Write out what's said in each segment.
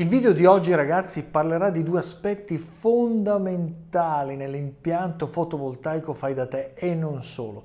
Il video di oggi, ragazzi, parlerà di due aspetti fondamentali nell'impianto fotovoltaico fai da te e non solo.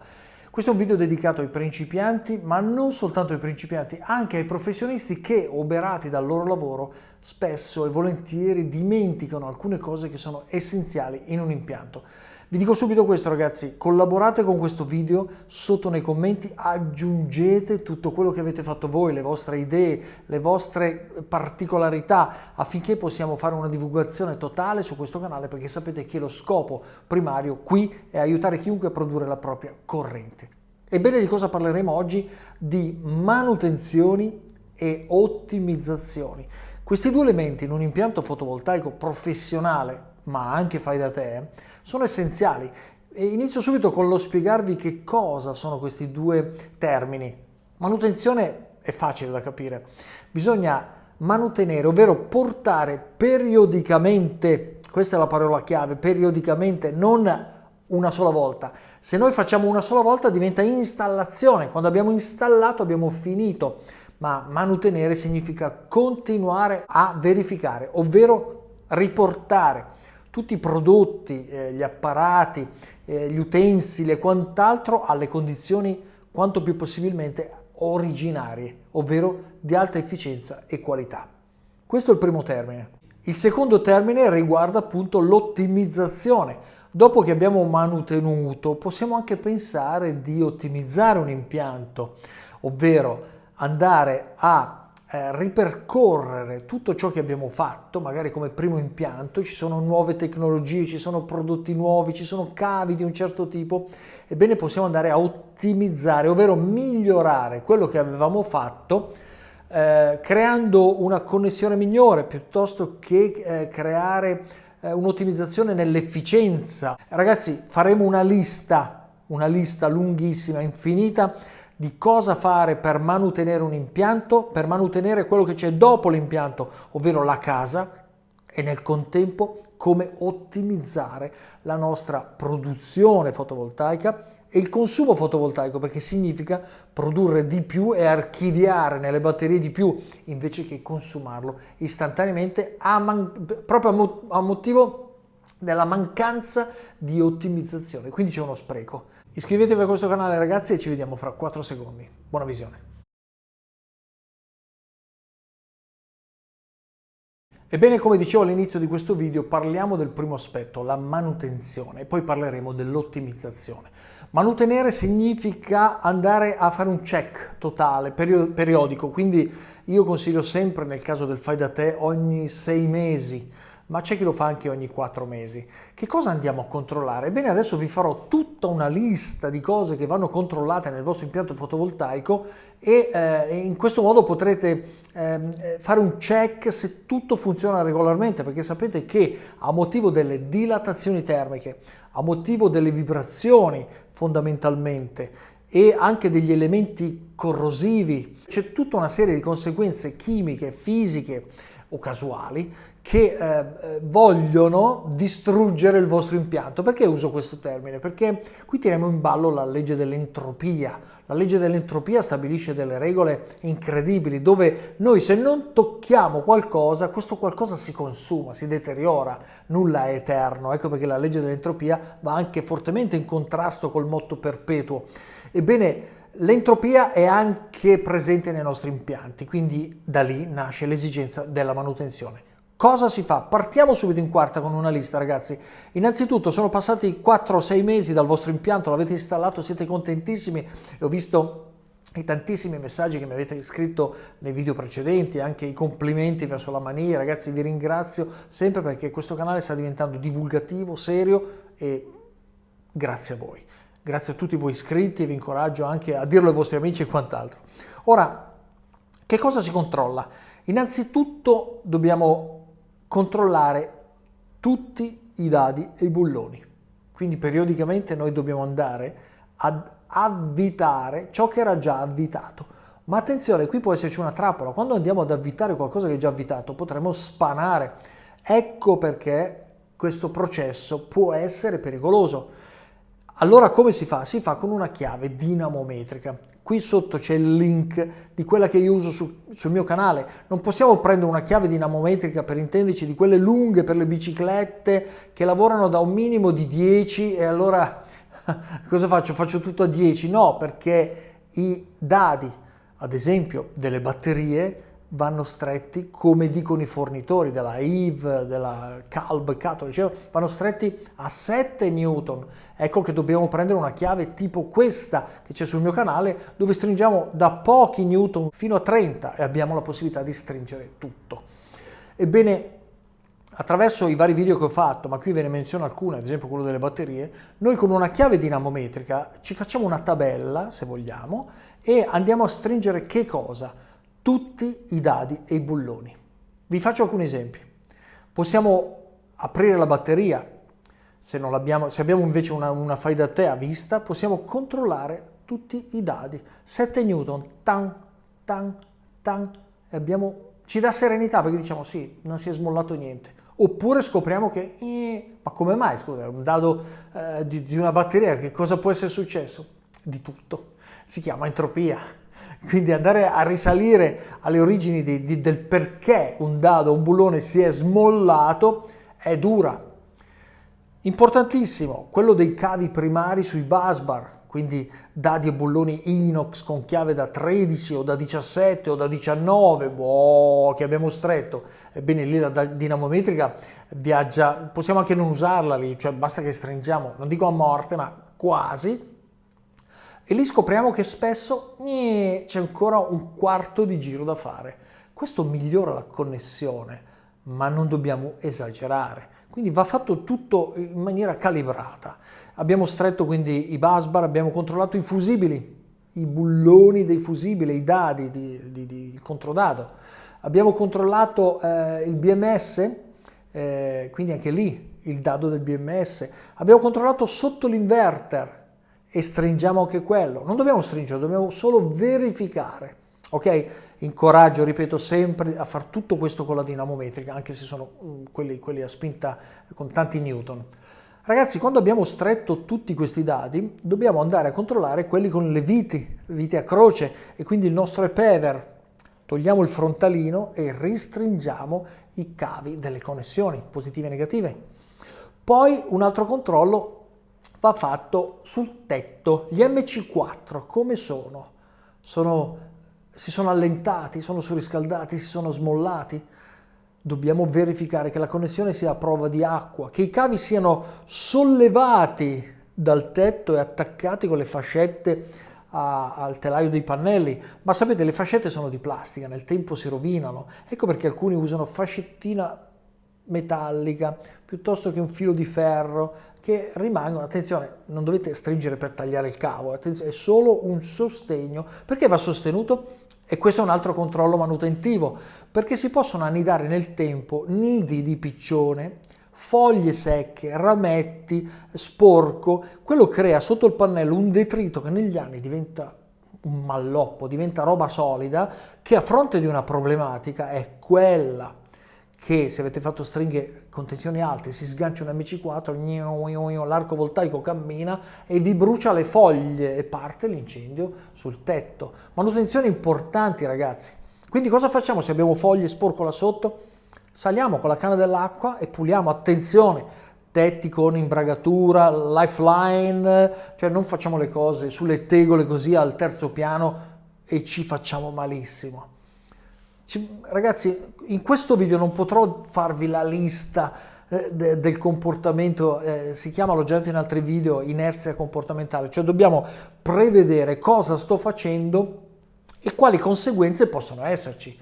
Questo è un video dedicato ai principianti, ma non soltanto ai principianti, anche ai professionisti che, oberati dal loro lavoro, spesso e volentieri dimenticano alcune cose che sono essenziali in un impianto. Vi dico subito questo, ragazzi: collaborate con questo video, sotto nei commenti aggiungete tutto quello che avete fatto voi, le vostre idee, le vostre particolarità, affinché possiamo fare una divulgazione totale su questo canale, perché sapete che lo scopo primario qui è aiutare chiunque a produrre la propria corrente. Ebbene, di cosa parleremo oggi? Di manutenzioni e ottimizzazioni. Questi due elementi in un impianto fotovoltaico professionale, ma anche fai da te, sono essenziali. E inizio subito con lo spiegarvi che cosa sono questi due termini. Manutenzione è facile da capire. Bisogna manutenere, ovvero portare periodicamente, questa è la parola chiave, periodicamente, non una sola volta. Se noi facciamo una sola volta diventa installazione, quando abbiamo installato abbiamo finito, ma manutenere significa continuare a verificare, ovvero riportare tutti i prodotti, gli apparati, gli utensili e quant'altro alle condizioni quanto più possibilmente originarie, ovvero di alta efficienza e qualità. Questo è il primo termine. Il secondo termine riguarda appunto l'ottimizzazione. Dopo che abbiamo manutenuto, possiamo anche pensare di ottimizzare un impianto, ovvero andare a ripercorrere tutto ciò che abbiamo fatto, magari come primo impianto. Ci sono nuove tecnologie, ci sono prodotti nuovi, ci sono cavi di un certo tipo. Ebbene, possiamo andare a ottimizzare, ovvero migliorare quello che avevamo fatto, creando una connessione migliore piuttosto che creare un'ottimizzazione nell'efficienza. Ragazzi, faremo una lista lunghissima, infinita, di cosa fare per manutenere un impianto, per manutenere quello che c'è dopo l'impianto, ovvero la casa, e nel contempo come ottimizzare la nostra produzione fotovoltaica e il consumo fotovoltaico, perché significa produrre di più e archiviare nelle batterie di più invece che consumarlo istantaneamente proprio a motivo della mancanza di ottimizzazione. Quindi c'è uno spreco. Iscrivetevi a questo canale, ragazzi, e ci vediamo fra 4 secondi. Buona visione. Ebbene, come dicevo all'inizio di questo video, parliamo del primo aspetto, la manutenzione, e poi parleremo dell'ottimizzazione. Manutenere significa andare a fare un check totale, periodico, quindi io consiglio sempre, nel caso del fai da te, ogni 6 mesi, ma c'è chi lo fa anche ogni 4 mesi. Che cosa andiamo a controllare? Ebbene, adesso vi farò tutta una lista di cose che vanno controllate nel vostro impianto fotovoltaico e in questo modo potrete fare un check se tutto funziona regolarmente, perché sapete che a motivo delle dilatazioni termiche, a motivo delle vibrazioni fondamentalmente, e anche degli elementi corrosivi, c'è tutta una serie di conseguenze chimiche, fisiche o casuali che vogliono distruggere il vostro impianto. Perché uso questo termine? Perché qui tiriamo in ballo la legge dell'entropia. La legge dell'entropia stabilisce delle regole incredibili, dove noi, se non tocchiamo qualcosa, questo qualcosa si consuma, si deteriora, nulla è eterno. Ecco perché la legge dell'entropia va anche fortemente in contrasto col motto perpetuo. Ebbene, l'entropia è anche presente nei nostri impianti, quindi da lì nasce l'esigenza della manutenzione. Cosa si fa? Partiamo subito in quarta con una lista, ragazzi. Innanzitutto sono passati 4-6 mesi dal vostro impianto, l'avete installato, siete contentissimi e ho visto i tantissimi messaggi che mi avete scritto nei video precedenti, anche i complimenti verso la Mania. Ragazzi, vi ringrazio sempre, perché questo canale sta diventando divulgativo, serio, e grazie a voi. Grazie a tutti voi iscritti, e vi incoraggio anche a dirlo ai vostri amici e quant'altro. Ora, che cosa si controlla? Innanzitutto dobbiamo controllare tutti i dadi e i bulloni. Quindi periodicamente noi dobbiamo andare ad avvitare ciò che era già avvitato. Ma attenzione, qui può esserci una trappola. Quando andiamo ad avvitare qualcosa che è già avvitato, potremo spanare. Ecco perché questo processo può essere pericoloso. Allora come si fa? Si fa con una chiave dinamometrica. Qui sotto c'è il link di quella che io uso sul mio canale. Non possiamo prendere una chiave dinamometrica, per intenderci, di quelle lunghe per le biciclette che lavorano da un minimo di 10 e allora cosa faccio? Faccio tutto a 10? No, perché i dadi, ad esempio, delle batterie vanno stretti, come dicono i fornitori della EVE, della Calb, vanno stretti a 7 newton. Ecco che dobbiamo prendere una chiave tipo questa che c'è sul mio canale, dove stringiamo da pochi newton fino a 30 e abbiamo la possibilità di stringere tutto. Ebbene, attraverso i vari video che ho fatto, ma qui ve ne menziono alcune, ad esempio quello delle batterie, noi con una chiave dinamometrica ci facciamo una tabella, se vogliamo, e andiamo a stringere che cosa? Tutti i dadi e i bulloni. Vi faccio alcuni esempi. Possiamo aprire la batteria, se abbiamo invece una fai da te a vista, possiamo controllare tutti i dadi. 7 newton, tan, tan, tan, e ci dà serenità perché diciamo sì, non si è smollato niente. Oppure scopriamo che, ma come mai, scusa, un dado di una batteria, che cosa può essere successo? Di tutto. Si chiama entropia. Quindi andare a risalire alle origini del perché un dado, un bullone si è smollato è dura. Importantissimo, quello dei cavi primari sui busbar, quindi dadi e bulloni inox con chiave da 13 o da 17 o da 19, che abbiamo stretto. Ebbene lì la dinamometrica viaggia, possiamo anche non usarla lì, cioè basta che stringiamo, non dico a morte, ma quasi. E lì scopriamo che spesso c'è ancora un quarto di giro da fare. Questo migliora la connessione, ma non dobbiamo esagerare. Quindi va fatto tutto in maniera calibrata. Abbiamo stretto quindi i busbar, abbiamo controllato i fusibili, i bulloni dei fusibili, i dadi, il controdado. Abbiamo controllato il BMS, quindi anche lì il dado del BMS. Abbiamo controllato sotto l'inverter e stringiamo anche quello. Non dobbiamo stringere, dobbiamo solo verificare. Ok? Incoraggio, ripeto sempre, a fare tutto questo con la dinamometrica, anche se sono quelli a spinta con tanti newton. Ragazzi, quando abbiamo stretto tutti questi dadi, dobbiamo andare a controllare quelli con le viti a croce, e quindi il nostro EPEVER. Togliamo il frontalino e ristringiamo i cavi delle connessioni, positive e negative. Poi un altro controllo va fatto sul tetto. Gli MC4 come sono? Si sono allentati, sono surriscaldati, si sono smollati? Dobbiamo verificare che la connessione sia a prova di acqua, che i cavi siano sollevati dal tetto e attaccati con le fascette al telaio dei pannelli. Ma sapete, le fascette sono di plastica, nel tempo si rovinano. Ecco perché alcuni usano fascettina metallica piuttosto che un filo di ferro, che rimangono, attenzione, non dovete stringere per tagliare il cavo, attenzione, è solo un sostegno. Perché va sostenuto? E questo è un altro controllo manutentivo, perché si possono annidare nel tempo nidi di piccione, foglie secche, rametti, sporco. Quello crea sotto il pannello un detrito che negli anni diventa un malloppo, diventa roba solida, che a fronte di una problematica è quella che, se avete fatto stringhe con tensioni alte, si sgancia un MC4, l'arco voltaico cammina e vi brucia le foglie e parte l'incendio sul tetto. Manutenzioni importanti, ragazzi. Quindi cosa facciamo se abbiamo foglie sporco là sotto? Saliamo con la canna dell'acqua e puliamo. Attenzione, tetti con imbragatura, lifeline, cioè non facciamo le cose sulle tegole così al terzo piano e ci facciamo malissimo. Ragazzi, in questo video non potrò farvi la lista del comportamento, si chiama, l'ho già detto in altri video, inerzia comportamentale, cioè dobbiamo prevedere cosa sto facendo e quali conseguenze possono esserci.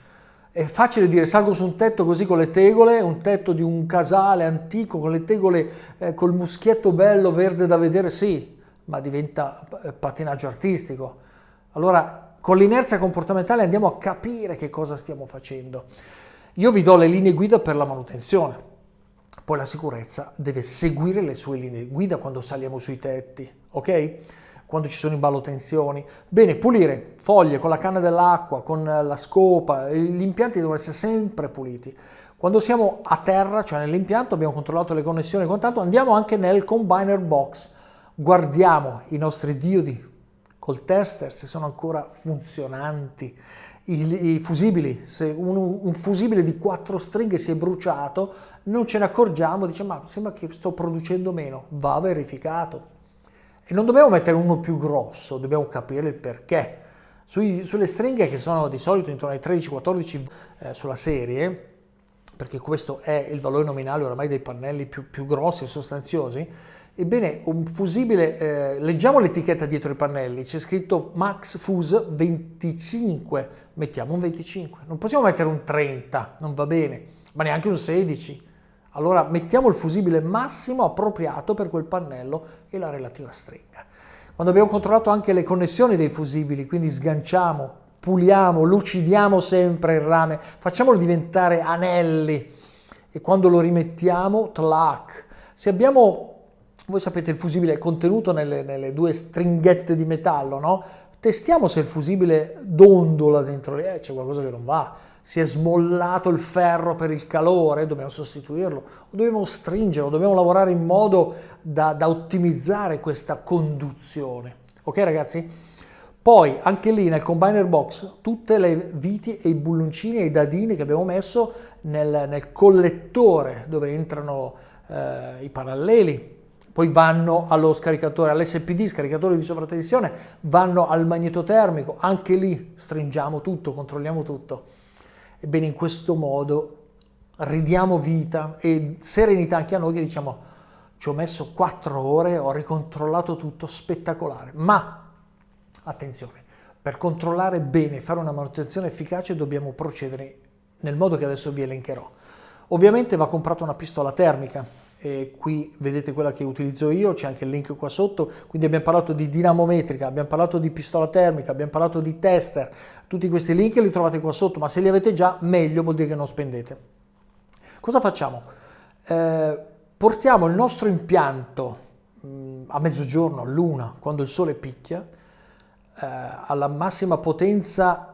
È facile dire salgo su un tetto così con le tegole, un tetto di un casale antico con le tegole col muschietto bello verde da vedere, sì, ma diventa pattinaggio artistico. Allora, con l'inerzia comportamentale andiamo a capire che cosa stiamo facendo. Io vi do le linee guida per la manutenzione, poi la sicurezza deve seguire le sue linee guida quando saliamo sui tetti, ok? Quando ci sono in ballo tensioni. Bene, pulire foglie con la canna dell'acqua, con la scopa, gli impianti devono essere sempre puliti. Quando siamo a terra, cioè nell'impianto, abbiamo controllato le connessioni e quant'altro, andiamo anche nel combiner box, guardiamo i nostri diodi col tester se sono ancora funzionanti. I fusibili, se un fusibile di 4 stringhe si è bruciato, non ce ne accorgiamo, dice ma sembra che sto producendo meno, va verificato. E non dobbiamo mettere uno più grosso, dobbiamo capire il perché. Sulle stringhe che sono di solito intorno ai 13-14 sulla serie, perché questo è il valore nominale oramai dei pannelli più grossi e sostanziosi, ebbene un fusibile, leggiamo l'etichetta dietro i pannelli, c'è scritto Max Fuse 25, mettiamo un 25, non possiamo mettere un 30, non va bene, ma neanche un 16. Allora mettiamo il fusibile massimo appropriato per quel pannello e la relativa stringa. Quando abbiamo controllato anche le connessioni dei fusibili, quindi sganciamo, puliamo, lucidiamo sempre il rame, facciamolo diventare anelli e quando lo rimettiamo, tlac. Se abbiamo, voi sapete, il fusibile è contenuto nelle 2 stringhette di metallo, no? Testiamo se il fusibile dondola dentro lì, c'è qualcosa che non va. Si è smollato il ferro per il calore, dobbiamo sostituirlo, o dobbiamo stringerlo, dobbiamo lavorare in modo da ottimizzare questa conduzione. Ok ragazzi? Poi anche lì nel combiner box tutte le viti e i bulloncini e i dadini che abbiamo messo nel collettore dove entrano i paralleli, poi vanno allo scaricatore, all'SPD, scaricatore di sovratensione, vanno al magnetotermico, anche lì stringiamo tutto, controlliamo tutto. Ebbene, in questo modo ridiamo vita e serenità anche a noi che diciamo ci ho messo 4 ore, ho ricontrollato tutto, spettacolare. Ma, attenzione, per controllare bene e fare una manutenzione efficace dobbiamo procedere nel modo che adesso vi elencherò. Ovviamente va comprata una pistola termica, e qui vedete quella che utilizzo io, c'è anche il link qua sotto, quindi abbiamo parlato di dinamometrica, abbiamo parlato di pistola termica, abbiamo parlato di tester, tutti questi link li trovate qua sotto, ma se li avete già meglio, vuol dire che non spendete. Cosa facciamo? Portiamo il nostro impianto a mezzogiorno, all'una, quando il sole picchia, alla massima potenza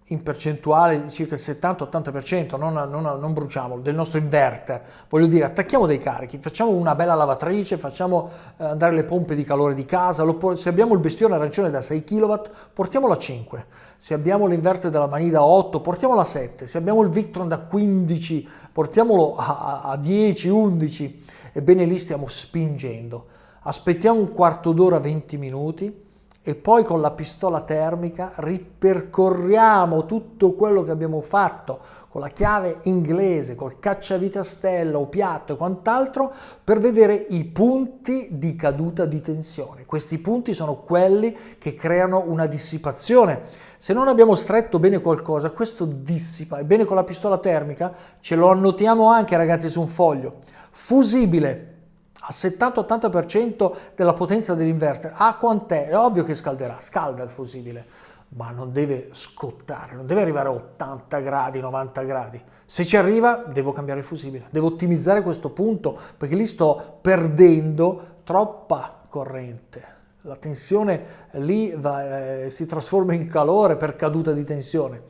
in percentuale di circa il 70-80%, non bruciamolo, del nostro inverter, voglio dire, attacchiamo dei carichi, facciamo una bella lavatrice, facciamo andare le pompe di calore di casa, se abbiamo il bestione arancione da 6 kW, portiamolo a 5, se abbiamo l'inverter della Mani da 8, portiamolo a 7, se abbiamo il Victron da 15, portiamolo a 10, 11, ebbene lì stiamo spingendo, aspettiamo un quarto d'ora, 20 minuti, e poi con la pistola termica ripercorriamo tutto quello che abbiamo fatto con la chiave inglese, col cacciavite a stella o piatto e quant'altro per vedere i punti di caduta di tensione. Questi punti sono quelli che creano una dissipazione. Se non abbiamo stretto bene qualcosa, questo dissipa. Ebbene con la pistola termica ce lo annotiamo anche ragazzi su un foglio. Fusibile al 70-80% della potenza dell'inverter. Ah, quant'è? È ovvio che scalderà, scalda il fusibile, ma non deve scottare, non deve arrivare a 80 gradi, 90 gradi. Se ci arriva, devo cambiare il fusibile, devo ottimizzare questo punto, perché lì sto perdendo troppa corrente. La tensione lì si trasforma in calore per caduta di tensione.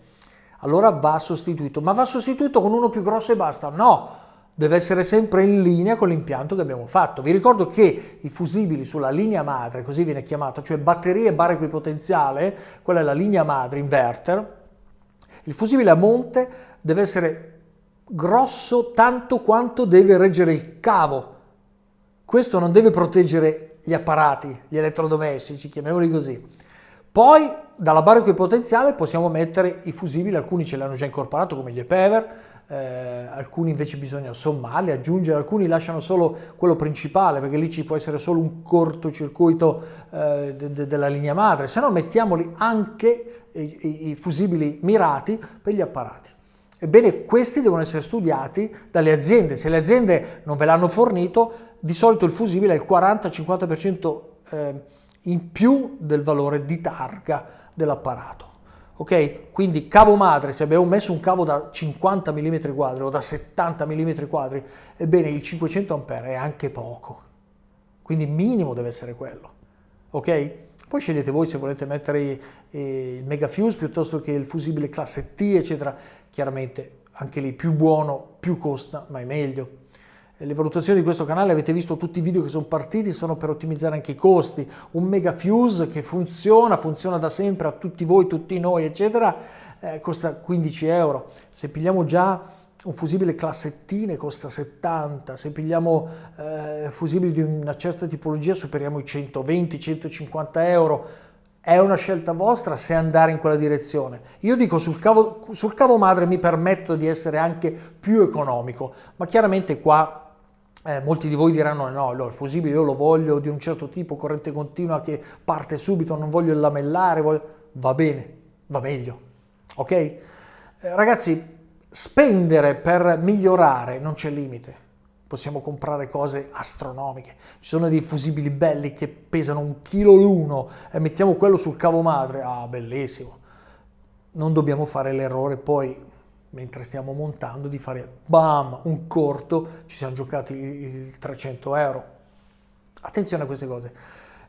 Allora va sostituito, ma va sostituito con uno più grosso e basta? No! Deve essere sempre in linea con l'impianto che abbiamo fatto. Vi ricordo che i fusibili sulla linea madre, così viene chiamata, cioè batteria e barra equipotenziale, quella è la linea madre, inverter, il fusibile a monte deve essere grosso tanto quanto deve reggere il cavo. Questo non deve proteggere gli apparati, gli elettrodomestici, chiamiamoli così. Poi dalla barra equipotenziale possiamo mettere i fusibili, alcuni ce l'hanno già incorporato come gli EPEVER, alcuni invece bisogna sommarli, aggiungere, alcuni lasciano solo quello principale perché lì ci può essere solo un cortocircuito della linea madre, se no mettiamoli anche i fusibili mirati per gli apparati. Ebbene, questi devono essere studiati dalle aziende, se le aziende non ve l'hanno fornito, di solito il fusibile è il 40-50% in più del valore di targa dell'apparato. Ok? Quindi cavo madre, se abbiamo messo un cavo da 50 mm quadri o da 70 mm quadri, ebbene il 500 A è anche poco. Quindi minimo deve essere quello. Ok? Poi scegliete voi se volete mettere il Mega Fuse piuttosto che il fusibile classe T, eccetera. Chiaramente anche lì più buono, più costa, ma è meglio. Le valutazioni di questo canale, avete visto tutti i video che sono partiti, sono per ottimizzare anche i costi. Un Mega Fuse che funziona da sempre a tutti voi, tutti noi, eccetera, costa 15 euro. Se pigliamo già un fusibile classettine costa 70, se pigliamo fusibili di una certa tipologia superiamo i 120-150 euro. È una scelta vostra se andare in quella direzione. Io dico sul cavo madre mi permetto di essere anche più economico, ma chiaramente qua molti di voi diranno no, il fusibile io lo voglio di un certo tipo, corrente continua che parte subito, non voglio il lamellare, va bene, va meglio, ok? Ragazzi, spendere per migliorare non c'è limite. Possiamo comprare cose astronomiche. Ci sono dei fusibili belli che pesano 1 chilo l'uno e mettiamo quello sul cavo madre. Ah, bellissimo. Non dobbiamo fare l'errore poi, mentre stiamo montando, di fare bam, un corto, ci siamo giocati il 300 euro. Attenzione a queste cose.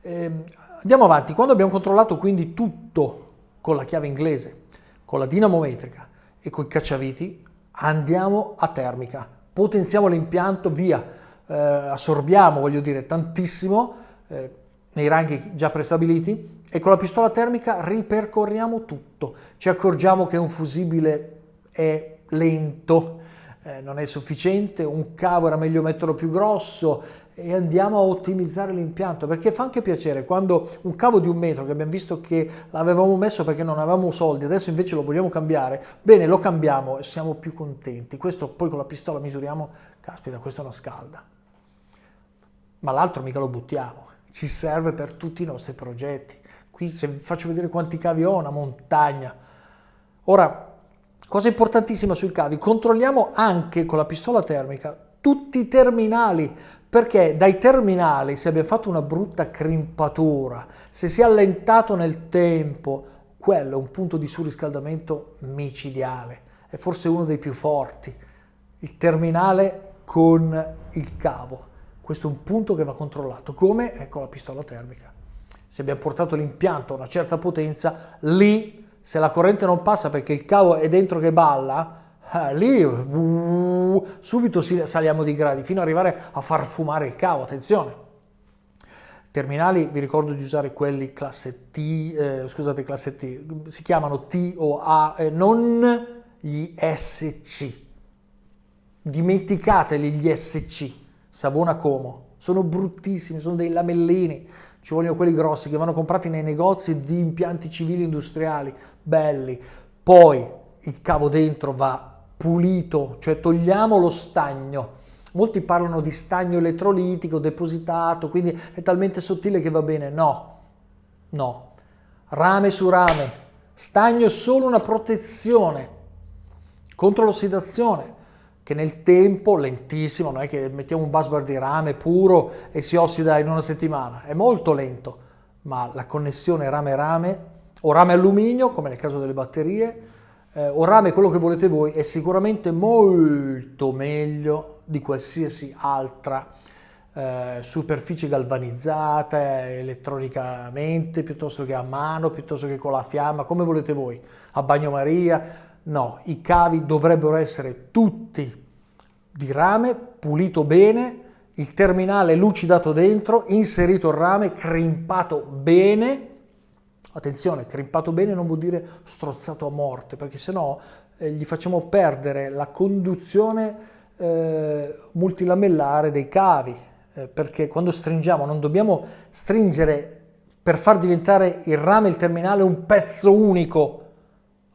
Andiamo avanti. Quando abbiamo controllato quindi tutto con la chiave inglese, con la dinamometrica e con i cacciaviti, andiamo a termica. Potenziamo l'impianto, via, assorbiamo, voglio dire, tantissimo nei ranghi già prestabiliti e con la pistola termica ripercorriamo tutto. Ci accorgiamo che un fusibile è lento, non è sufficiente, un cavo era meglio metterlo più grosso e andiamo a ottimizzare l'impianto, perché fa anche piacere quando un cavo di 1 metro che abbiamo visto che l'avevamo messo perché non avevamo soldi, adesso invece lo vogliamo cambiare, bene, lo cambiamo e siamo più contenti. Questo poi con la pistola misuriamo, caspita, questo è una scalda, ma l'altro mica lo buttiamo, ci serve per tutti i nostri progetti. Qui se vi faccio vedere quanti cavi ho, una montagna. Ora, cosa importantissima sui cavi, controlliamo anche con la pistola termica tutti i terminali, perché dai terminali, se abbiamo fatto una brutta crimpatura, se si è allentato nel tempo, quello è un punto di surriscaldamento micidiale, è forse uno dei più forti, il terminale con il cavo. Questo è un punto che va controllato, come? Ecco la pistola termica. Se abbiamo portato l'impianto a una certa potenza, lì, se la corrente non passa perché il cavo è dentro che balla, lì subito saliamo di gradi fino ad arrivare a far fumare il cavo. Attenzione, terminali, vi ricordo di usare quelli classe T, classe T, si chiamano T o A, non gli SC, dimenticateli gli SC, Savona Como, sono bruttissimi, sono dei lamellini, ci vogliono quelli grossi che vanno comprati nei negozi di impianti civili industriali, belli. Poi il cavo dentro va pulito, cioè togliamo lo stagno. Molti parlano di stagno elettrolitico depositato, quindi è talmente sottile che va bene. No, no. Rame su rame. Stagno è solo una protezione contro l'ossidazione, che nel tempo, lentissimo, non è che mettiamo un busbar di rame puro e si ossida in una settimana, è molto lento, ma la connessione rame-rame, o rame-alluminio, come nel caso delle batterie, o rame, quello che volete voi, è sicuramente molto meglio di qualsiasi altra superficie galvanizzata elettronicamente, piuttosto che a mano, piuttosto che con la fiamma, come volete voi, a bagnomaria. No, i cavi dovrebbero essere tutti di rame, pulito bene, il terminale lucidato dentro, inserito il rame, crimpato bene. Attenzione, crimpato bene non vuol dire strozzato a morte, perché sennò gli facciamo perdere la conduzione multilamellare dei cavi, perché quando stringiamo non dobbiamo stringere per far diventare il rame, il terminale, un pezzo unico.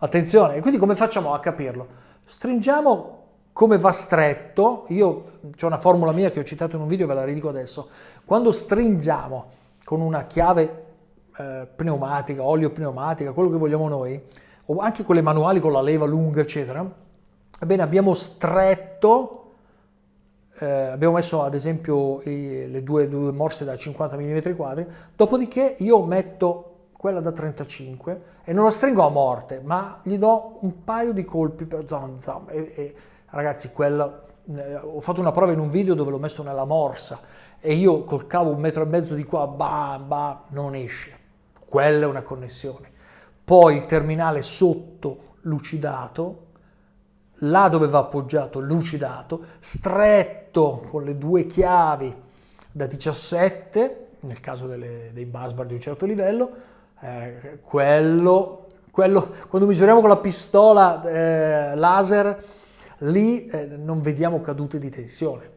Attenzione, e quindi come facciamo a capirlo? Stringiamo come va stretto, io c'ho una formula mia che ho citato in un video, ve la ridico adesso. Quando stringiamo con una chiave pneumatica, olio pneumatica, quello che vogliamo noi, o anche quelle manuali con la leva lunga, eccetera, ebbene abbiamo stretto, abbiamo messo ad esempio le due morse da 50 mm quadri, dopodiché io metto quella da 35 e non la stringo a morte, ma gli do un paio di colpi per zam. E ragazzi, quella, ho fatto una prova in un video dove l'ho messo nella morsa e io col cavo 1,5 metri di qua, non esce. Quella è una connessione. Poi il terminale sotto lucidato, là dove va appoggiato lucidato, stretto con le due chiavi da 17, nel caso dei busbar di un certo livello, quello, quando misuriamo con la pistola laser, lì non vediamo cadute di tensione.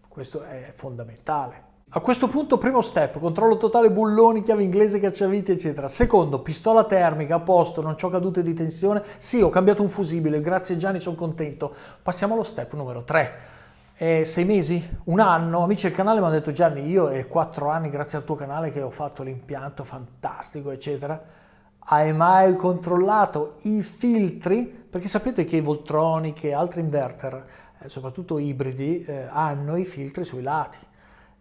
Questo è fondamentale. A questo punto, primo step, controllo totale bulloni, chiave inglese, cacciaviti, eccetera. Secondo, pistola termica, a posto, non c'ho cadute di tensione. Sì, ho cambiato un fusibile, grazie Gianni, sono contento. Passiamo allo step numero 3. 6 mesi? Un anno? Amici del canale mi hanno detto: Gianni, io è 4 anni grazie al tuo canale che ho fatto l'impianto fantastico, eccetera. Hai mai controllato i filtri? Perché sapete che i Voltronic e altri inverter, soprattutto ibridi, hanno i filtri sui lati.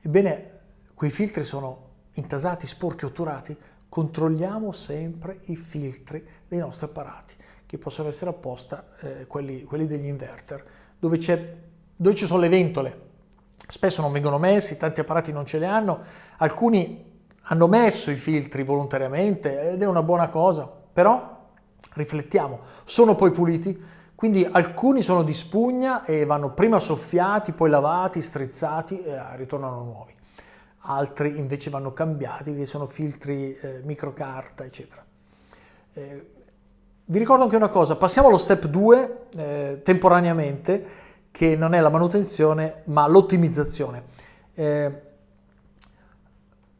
Ebbene, quei filtri sono intasati, sporchi, otturati. Controlliamo sempre i filtri dei nostri apparati, che possono essere apposta quelli degli inverter, dove ci sono le ventole. Spesso non vengono messi, tanti apparati non ce li hanno, alcuni hanno messo i filtri volontariamente ed è una buona cosa, però riflettiamo, sono poi puliti? Quindi alcuni sono di spugna e vanno prima soffiati, poi lavati, strizzati e ritornano nuovi. Altri invece vanno cambiati, che sono filtri microcarta, eccetera. Vi ricordo anche una cosa, passiamo allo step 2 temporaneamente, che non è la manutenzione ma l'ottimizzazione.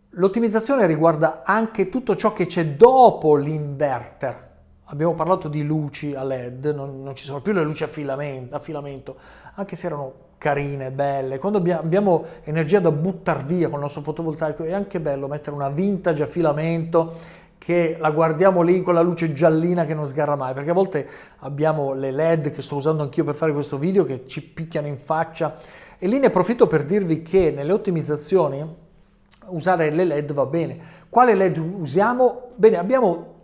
L'ottimizzazione riguarda anche tutto ciò che c'è dopo l'inverter. Abbiamo parlato di luci a LED, non ci sono più le luci a filamento, anche se erano carine, belle. Quando abbiamo energia da buttare via con il nostro fotovoltaico, è anche bello mettere una vintage a filamento che la guardiamo lì con la luce giallina che non sgarra mai, perché a volte abbiamo le LED che sto usando anch'io per fare questo video che ci picchiano in faccia. E lì ne approfitto per dirvi che nelle ottimizzazioni usare le LED va bene. Quale LED usiamo? Bene, abbiamo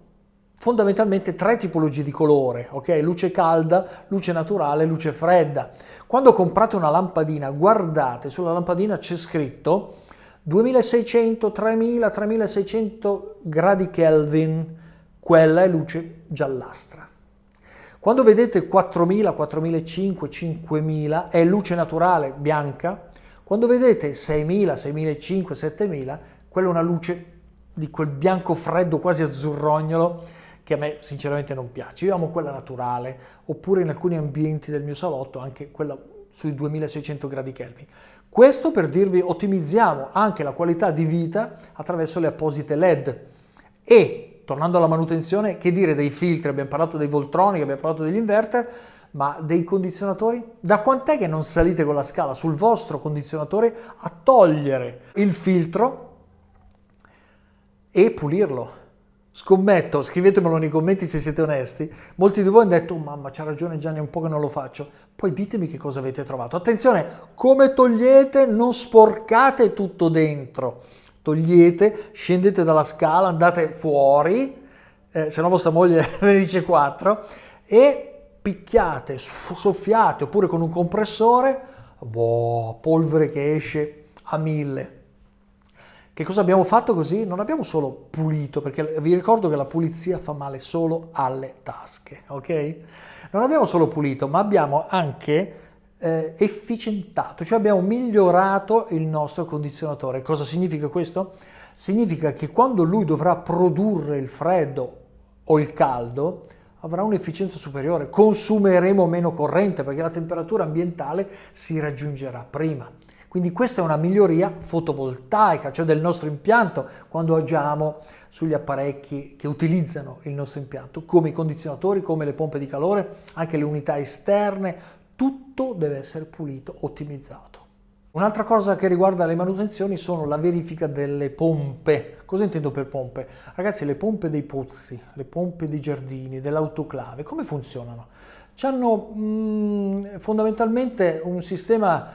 fondamentalmente 3 tipologie di colore, ok? Luce calda, luce naturale, luce fredda. Quando comprate una lampadina, guardate, sulla lampadina c'è scritto 2600, 3000, 3600 gradi Kelvin, quella è luce giallastra. Quando vedete 4000, 4500, 5000 è luce naturale bianca. Quando vedete 6000, 6500, 7000, quella è una luce di quel bianco freddo quasi azzurrognolo che a me sinceramente non piace. Io amo quella naturale, oppure in alcuni ambienti del mio salotto anche quella sui 2600 gradi Kelvin. Questo per dirvi ottimizziamo anche la qualità di vita attraverso le apposite LED. E tornando alla manutenzione, che dire dei filtri? Abbiamo parlato dei Voltronic, abbiamo parlato degli inverter, ma dei condizionatori? Da quant'è che non salite con la scala sul vostro condizionatore a togliere il filtro e pulirlo? Scommetto, scrivetemelo nei commenti se siete onesti, molti di voi hanno detto: mamma, c'ha ragione Gianni, è un po' che non lo faccio. Poi ditemi che cosa avete trovato. Attenzione, come togliete? Non sporcate tutto dentro. Togliete, scendete dalla scala, andate fuori, se no vostra moglie ne dice 4, e picchiate, soffiate, oppure con un compressore, polvere che esce a 1000. Che cosa abbiamo fatto così? Non abbiamo solo pulito, perché vi ricordo che la pulizia fa male solo alle tasche, ok? Non abbiamo solo pulito, ma abbiamo anche efficientato, cioè abbiamo migliorato il nostro condizionatore. Cosa significa questo? Significa che quando lui dovrà produrre il freddo o il caldo, avrà un'efficienza superiore, consumeremo meno corrente perché la temperatura ambientale si raggiungerà prima. Quindi questa è una miglioria fotovoltaica, cioè del nostro impianto, quando agiamo sugli apparecchi che utilizzano il nostro impianto, come i condizionatori, come le pompe di calore, anche le unità esterne, tutto deve essere pulito, ottimizzato. Un'altra cosa che riguarda le manutenzioni sono la verifica delle pompe. Cosa intendo per pompe? Ragazzi, le pompe dei pozzi, le pompe dei giardini, dell'autoclave, come funzionano? Hanno fondamentalmente un sistema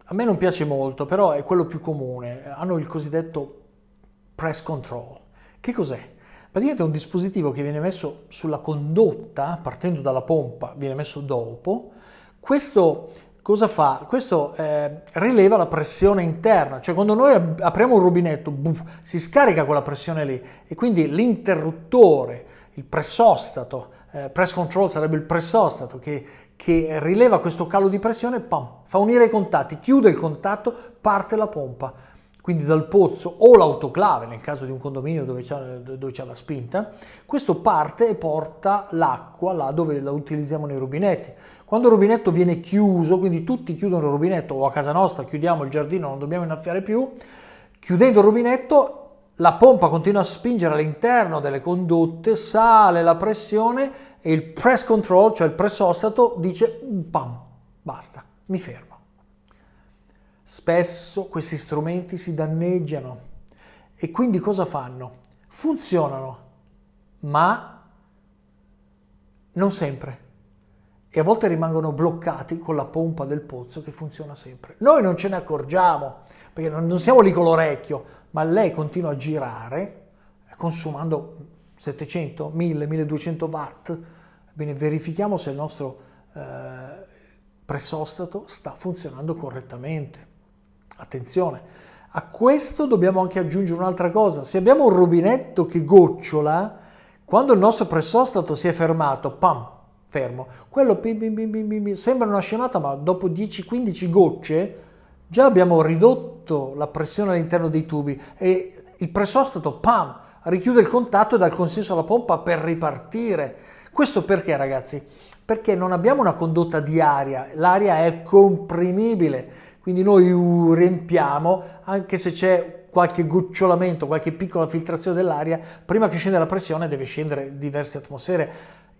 a me non piace molto, però è quello più comune. Hanno il cosiddetto press control. Che cos'è? Praticamente è un dispositivo che viene messo sulla condotta, partendo dalla pompa, viene messo dopo. Questo cosa fa? Questo rileva la pressione interna, cioè quando noi apriamo un rubinetto, si scarica quella pressione lì e quindi l'interruttore, il pressostato press control sarebbe il pressostato che rileva questo calo di pressione, pam, fa unire i contatti, chiude il contatto, parte la pompa. Quindi dal pozzo o l'autoclave, nel caso di un condominio dove c'è la spinta, questo parte e porta l'acqua là dove la utilizziamo nei rubinetti. Quando il rubinetto viene chiuso, quindi tutti chiudono il rubinetto, o a casa nostra chiudiamo il giardino, non dobbiamo innaffiare più, chiudendo il rubinetto la pompa continua a spingere all'interno delle condotte, sale la pressione e il press control, cioè il pressostato, dice pam, basta, mi fermo. Spesso questi strumenti si danneggiano e quindi cosa fanno? Funzionano, ma non sempre. E a volte rimangono bloccati con la pompa del pozzo che funziona sempre. Noi non ce ne accorgiamo, perché non siamo lì con l'orecchio, ma lei continua a girare, consumando 700, 1000, 1200 watt. Bene, verifichiamo se il nostro pressostato sta funzionando correttamente. Attenzione, a questo dobbiamo anche aggiungere un'altra cosa. Se abbiamo un rubinetto che gocciola, quando il nostro pressostato si è fermato, pam, fermo, quello sembra una scemata, ma dopo 10-15 gocce già abbiamo ridotto la pressione all'interno dei tubi e il pressostato, pam, richiude il contatto e dà il consenso alla pompa per ripartire. Questo perché, ragazzi? Perché non abbiamo una condotta di aria, l'aria è comprimibile. Quindi noi riempiamo, anche se c'è qualche gocciolamento, qualche piccola filtrazione dell'aria, prima che scenda la pressione deve scendere diverse atmosfere.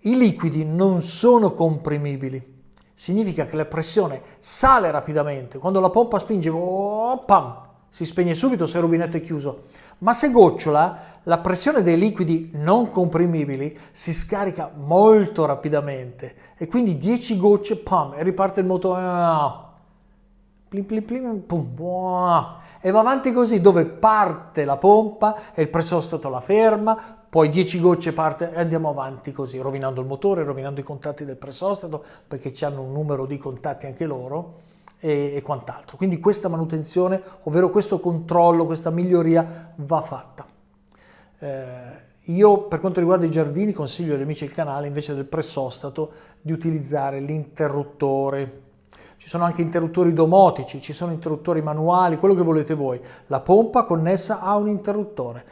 I liquidi non sono comprimibili. Significa che la pressione sale rapidamente. Quando la pompa spinge, pam, si spegne subito se il rubinetto è chiuso. Ma se gocciola, la pressione dei liquidi non comprimibili si scarica molto rapidamente. E quindi 10 gocce, pam, e riparte il motore. Plim, plim, plim, pum, e va avanti così, dove parte la pompa e il pressostato la ferma, poi 10 gocce parte e andiamo avanti così, rovinando il motore, rovinando i contatti del pressostato, perché hanno un numero di contatti anche loro e quant'altro. Quindi questa manutenzione, ovvero questo controllo, questa miglioria va fatta. Io, per quanto riguarda i giardini, consiglio agli amici del canale, invece del pressostato, di utilizzare l'interruttore. Ci sono anche interruttori domotici, ci sono interruttori manuali, quello che volete voi. La pompa connessa a un interruttore.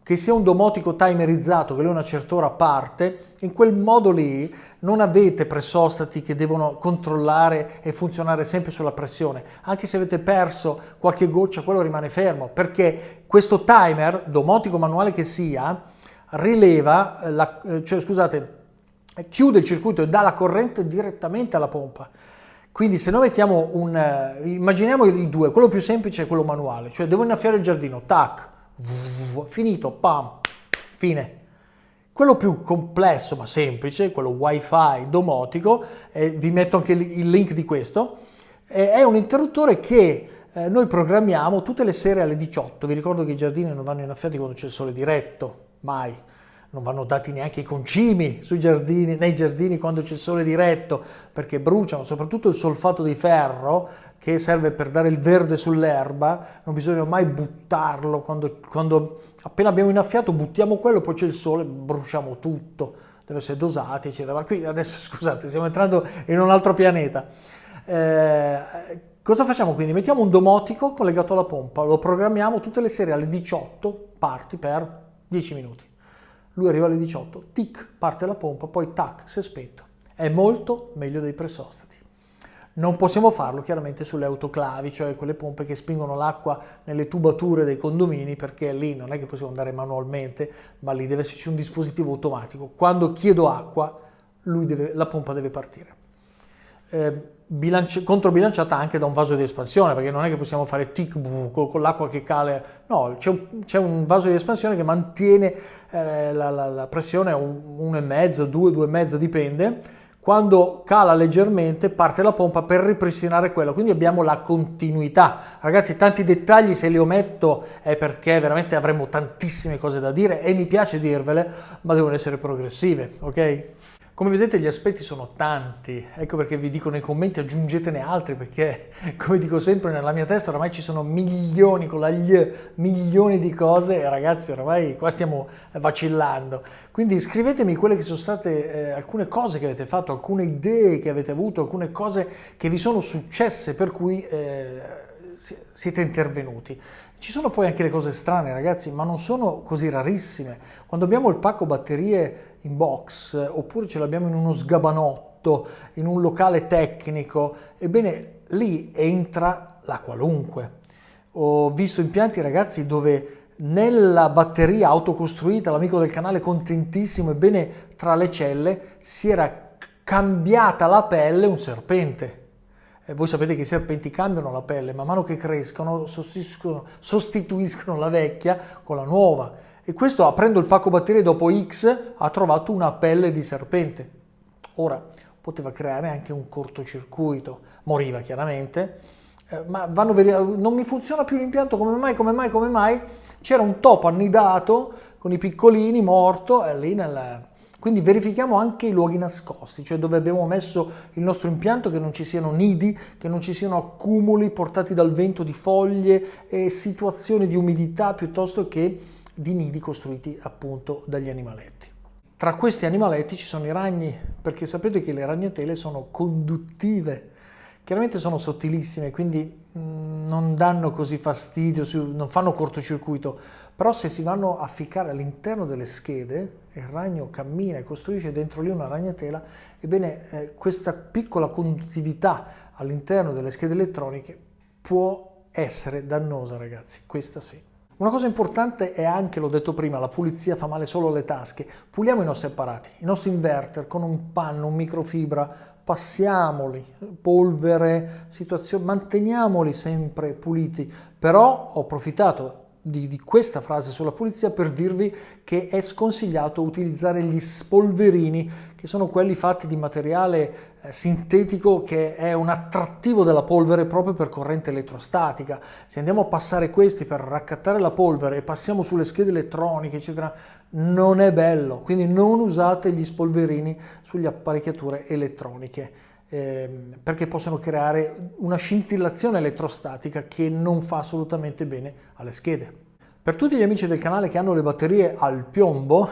Che sia un domotico timerizzato, che lui a una certa ora parte, in quel modo lì non avete pressostati che devono controllare e funzionare sempre sulla pressione. Anche se avete perso qualche goccia, quello rimane fermo, perché questo timer, domotico manuale che sia, rileva, chiude il circuito e dà la corrente direttamente alla pompa. Quindi se noi mettiamo immaginiamo i due, quello più semplice è quello manuale, cioè devo innaffiare il giardino, tac, finito, pam, fine. Quello più complesso ma semplice, quello wifi domotico, vi metto anche il link di questo, è un interruttore che noi programmiamo tutte le sere alle 18. Vi ricordo che i giardini non vanno innaffiati quando c'è il sole diretto, mai. Non vanno dati neanche i concimi nei giardini quando c'è il sole diretto, perché bruciano, soprattutto il solfato di ferro che serve per dare il verde sull'erba. Non bisogna mai buttarlo, quando appena abbiamo innaffiato buttiamo quello, poi c'è il sole, bruciamo tutto, deve essere dosati, eccetera. Ma qui adesso, scusate, stiamo entrando in un altro pianeta. Cosa facciamo quindi? Mettiamo un domotico collegato alla pompa, lo programmiamo tutte le sere alle 18, parti per 10 minuti. Lui arriva alle 18, tic, parte la pompa, poi tac, si è spento. È molto meglio dei pressostati. Non possiamo farlo chiaramente sulle autoclavi, cioè quelle pompe che spingono l'acqua nelle tubature dei condomini, perché lì non è che possiamo andare manualmente, ma lì deve esserci un dispositivo automatico. Quando chiedo acqua, la pompa deve partire. Controbilanciata anche da un vaso di espansione, perché non è che possiamo fare tic con l'acqua che cala, no, c'è un vaso di espansione che mantiene la pressione a 1,5, 2,5, dipende. Quando cala leggermente parte la pompa per ripristinare quello, quindi abbiamo la continuità. Ragazzi, tanti dettagli se li ometto è perché veramente avremo tantissime cose da dire e mi piace dirvele, ma devono essere progressive, ok? Come vedete gli aspetti sono tanti, ecco perché vi dico nei commenti aggiungetene altri, perché come dico sempre nella mia testa oramai ci sono milioni, con la gli, milioni di cose e ragazzi oramai qua stiamo vacillando. Quindi scrivetemi quelle che sono state alcune cose che avete fatto, alcune idee che avete avuto, alcune cose che vi sono successe per cui siete intervenuti. Ci sono poi anche le cose strane ragazzi, ma non sono così rarissime. Quando abbiamo il pacco batterie in box oppure ce l'abbiamo in uno sgabanotto, in un locale tecnico, ebbene lì entra la qualunque. Ho visto impianti ragazzi dove nella batteria autocostruita, l'amico del canale contentissimo, ebbene tra le celle si era cambiata la pelle un serpente. E voi sapete che i serpenti cambiano la pelle, man mano che crescono sostituiscono la vecchia con la nuova. E questo, aprendo il pacco batterie dopo X, ha trovato una pelle di serpente. Ora, poteva creare anche un cortocircuito, moriva chiaramente, ma non mi funziona più l'impianto, come mai? C'era un topo annidato con i piccolini, morto, lì Quindi verifichiamo anche i luoghi nascosti, cioè dove abbiamo messo il nostro impianto, che non ci siano nidi, che non ci siano accumuli portati dal vento di foglie e situazioni di umidità piuttosto che di nidi costruiti appunto dagli animaletti. Tra questi animaletti ci sono i ragni, perché sapete che le ragnatele sono conduttive, chiaramente sono sottilissime, quindi non danno così fastidio, non fanno cortocircuito, però se si vanno a ficcare all'interno delle schede, il ragno cammina e costruisce dentro lì una ragnatela, ebbene questa piccola conduttività all'interno delle schede elettroniche può essere dannosa ragazzi, questa sì. Una cosa importante è anche, l'ho detto prima, la pulizia fa male solo alle tasche. Puliamo i nostri apparati, i nostri inverter con un panno, un microfibra, passiamoli, polvere, manteniamoli sempre puliti. Però ho approfittato di questa frase sulla pulizia per dirvi che è sconsigliato utilizzare gli spolverini, che sono quelli fatti di materiale sintetico che è un attrattivo della polvere proprio per corrente elettrostatica. Se andiamo a passare questi per raccattare la polvere e passiamo sulle schede elettroniche eccetera, non è bello, quindi non usate gli spolverini sulle apparecchiature elettroniche perché possono creare una scintillazione elettrostatica che non fa assolutamente bene alle schede. Per tutti gli amici del canale che hanno le batterie al piombo,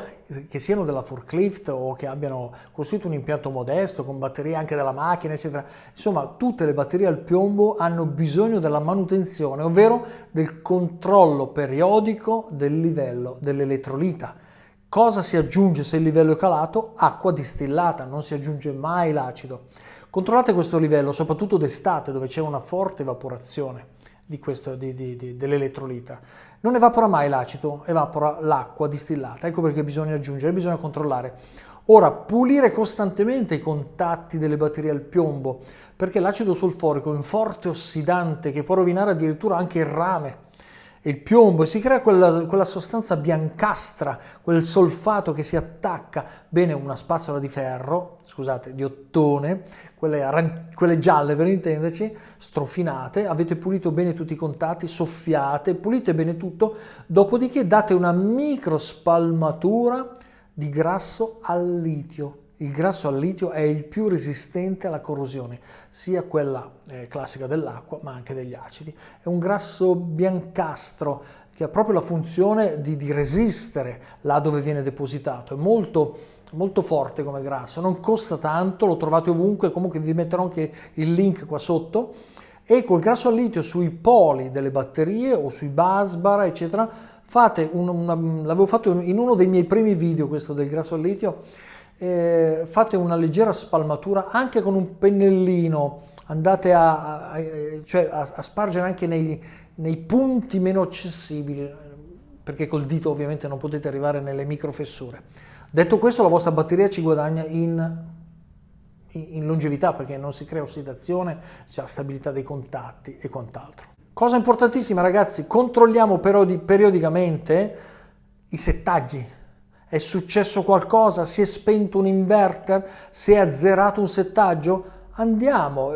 che siano della forklift o che abbiano costruito un impianto modesto con batterie anche della macchina eccetera, insomma tutte le batterie al piombo hanno bisogno della manutenzione, ovvero del controllo periodico del livello dell'elettrolita. Cosa si aggiunge se il livello è calato? Acqua distillata, non si aggiunge mai l'acido. Controllate questo livello, soprattutto d'estate dove c'è una forte evaporazione dell'elettrolita. Non evapora mai l'acido, evapora l'acqua distillata, ecco perché bisogna aggiungere, bisogna controllare. Ora, pulire costantemente i contatti delle batterie al piombo, perché l'acido solforico è un forte ossidante che può rovinare addirittura anche il rame e il piombo, e si crea quella sostanza biancastra, quel solfato che si attacca. Bene, una spazzola di ferro, scusate, di ottone, quelle gialle per intenderci, strofinate, avete pulito bene tutti i contatti, soffiate, pulite bene tutto, dopodiché date una micro spalmatura di grasso al litio. Il grasso al litio è il più resistente alla corrosione, sia quella classica dell'acqua ma anche degli acidi. È un grasso biancastro che ha proprio la funzione di resistere là dove viene depositato. È molto forte come grasso, non costa tanto, lo trovate ovunque, comunque vi metterò anche il link qua sotto. E col grasso al litio sui poli delle batterie o sui busbar eccetera, l'avevo fatto in uno dei miei primi video questo del grasso al litio, fate una leggera spalmatura anche con un pennellino, andate a spargere anche nei punti meno accessibili, perché col dito ovviamente non potete arrivare nelle microfessure. Detto questo, la vostra batteria ci guadagna in longevità perché non si crea ossidazione, c'è la stabilità dei contatti e quant'altro. Cosa importantissima ragazzi, controlliamo periodicamente i settaggi. È successo qualcosa? Si è spento un inverter? Si è azzerato un settaggio?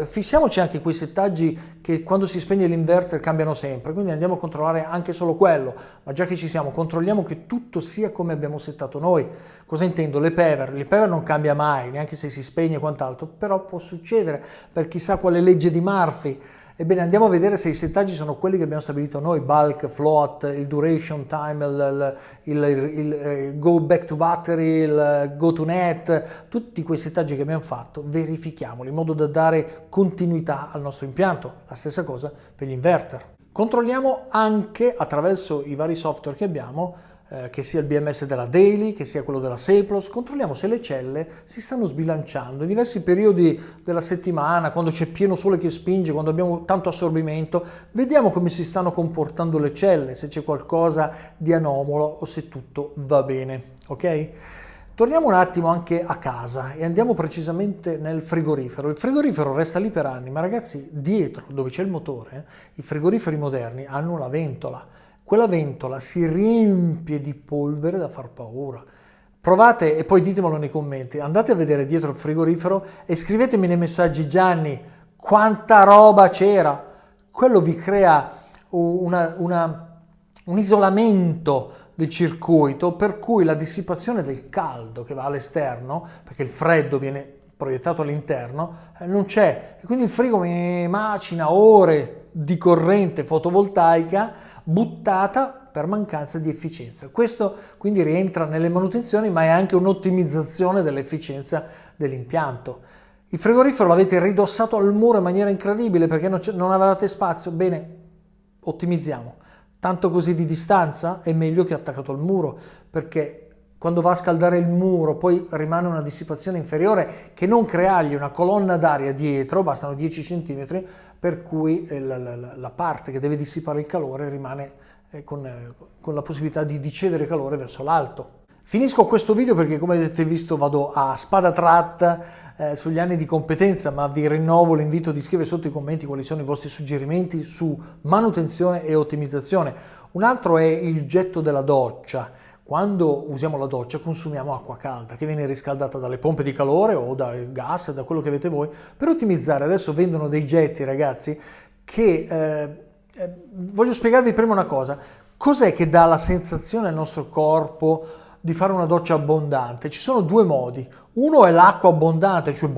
fissiamoci anche quei settaggi che quando si spegne l'inverter cambiano sempre, quindi andiamo a controllare anche solo quello, ma già che ci siamo, controlliamo che tutto sia come abbiamo settato noi. Cosa intendo? Il paver non cambia mai, neanche se si spegne e quant'altro, però può succedere per chissà quale legge di Murphy. Ebbene, andiamo a vedere se i settaggi sono quelli che abbiamo stabilito noi: bulk, float, il duration time, il go back to battery, il go to net, tutti quei settaggi che abbiamo fatto, verifichiamoli in modo da dare continuità al nostro impianto. La stessa cosa per gli inverter. Controlliamo anche attraverso i vari software che abbiamo, che sia il BMS della Daily, che sia quello della Seplos, controlliamo se le celle si stanno sbilanciando in diversi periodi della settimana, quando c'è pieno sole che spinge, quando abbiamo tanto assorbimento, vediamo come si stanno comportando le celle, se c'è qualcosa di anomalo o se tutto va bene, ok? Torniamo un attimo anche a casa e andiamo precisamente nel frigorifero. Il frigorifero resta lì per anni, ma ragazzi, dietro dove c'è il motore, i frigoriferi moderni hanno la ventola. Quella ventola si riempie di polvere da far paura. Provate e poi ditemelo nei commenti, andate a vedere dietro il frigorifero e scrivetemi nei messaggi: Gianni, quanta roba c'era. Quello vi crea un isolamento del circuito, per cui la dissipazione del caldo che va all'esterno, perché il freddo viene proiettato all'interno, non c'è, e quindi il frigo mi macina ore di corrente fotovoltaica buttata per mancanza di efficienza. Questo quindi rientra nelle manutenzioni, ma è anche un'ottimizzazione dell'efficienza dell'impianto. Il frigorifero l'avete ridossato al muro in maniera incredibile perché non avevate spazio. Bene, ottimizziamo. Tanto così di distanza è meglio che attaccato al muro, perché quando va a scaldare il muro poi rimane una dissipazione inferiore che non creargli una colonna d'aria dietro, bastano 10 cm, per cui la parte che deve dissipare il calore rimane con la possibilità di cedere calore verso l'alto. Finisco questo video perché, come avete visto, vado a spada tratta sugli anni di competenza, ma vi rinnovo l'invito di scrivere sotto i commenti quali sono i vostri suggerimenti su manutenzione e ottimizzazione. Un altro è il getto della doccia. Quando usiamo la doccia consumiamo acqua calda che viene riscaldata dalle pompe di calore o dal gas, da quello che avete voi. Per ottimizzare adesso vendono dei getti, ragazzi, che voglio spiegarvi prima una cosa. Cos'è che dà la sensazione al nostro corpo di fare una doccia abbondante? Ci sono due modi. Uno è l'acqua abbondante, cioè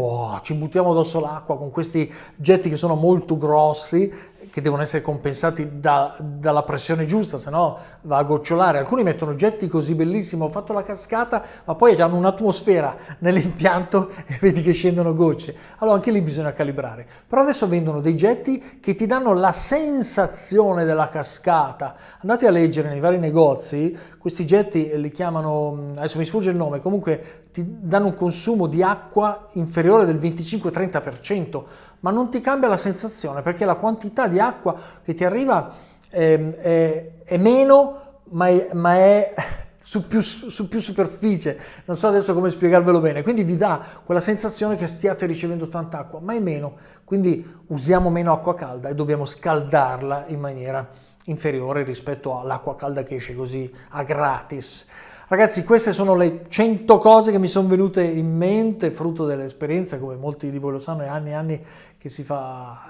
ci buttiamo addosso l'acqua con questi getti che sono molto grossi, che devono essere compensati dalla pressione giusta, se no va a gocciolare. Alcuni mettono getti così bellissimo, ho fatto la cascata, ma poi hanno un'atmosfera nell'impianto e vedi che scendono gocce. Allora anche lì bisogna calibrare. Però adesso vendono dei getti che ti danno la sensazione della cascata. Andate a leggere nei vari negozi, questi getti li chiamano, adesso mi sfugge il nome, comunque ti danno un consumo di acqua inferiore del 25-30%, ma non ti cambia la sensazione perché la quantità di acqua che ti arriva è meno, ma è su più superficie. Non so adesso come spiegarvelo bene, quindi vi dà quella sensazione che stiate ricevendo tanta acqua, ma è meno, quindi usiamo meno acqua calda e dobbiamo scaldarla in maniera inferiore rispetto all'acqua calda che esce così a gratis. Ragazzi, queste sono le 100 cose che mi sono venute in mente, frutto dell'esperienza, come molti di voi lo sanno, è anni e anni che si fa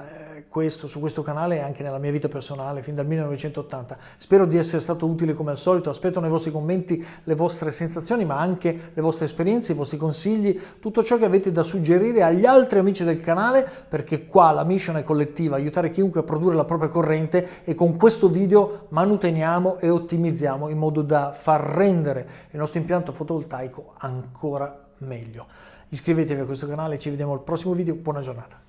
questo su questo canale e anche nella mia vita personale, fin dal 1980. Spero di essere stato utile come al solito, aspetto nei vostri commenti le vostre sensazioni, ma anche le vostre esperienze, i vostri consigli, tutto ciò che avete da suggerire agli altri amici del canale, perché qua la mission è collettiva, aiutare chiunque a produrre la propria corrente, e con questo video manuteniamo e ottimizziamo in modo da far rendere il nostro impianto fotovoltaico ancora meglio. Iscrivetevi a questo canale, ci vediamo al prossimo video, buona giornata.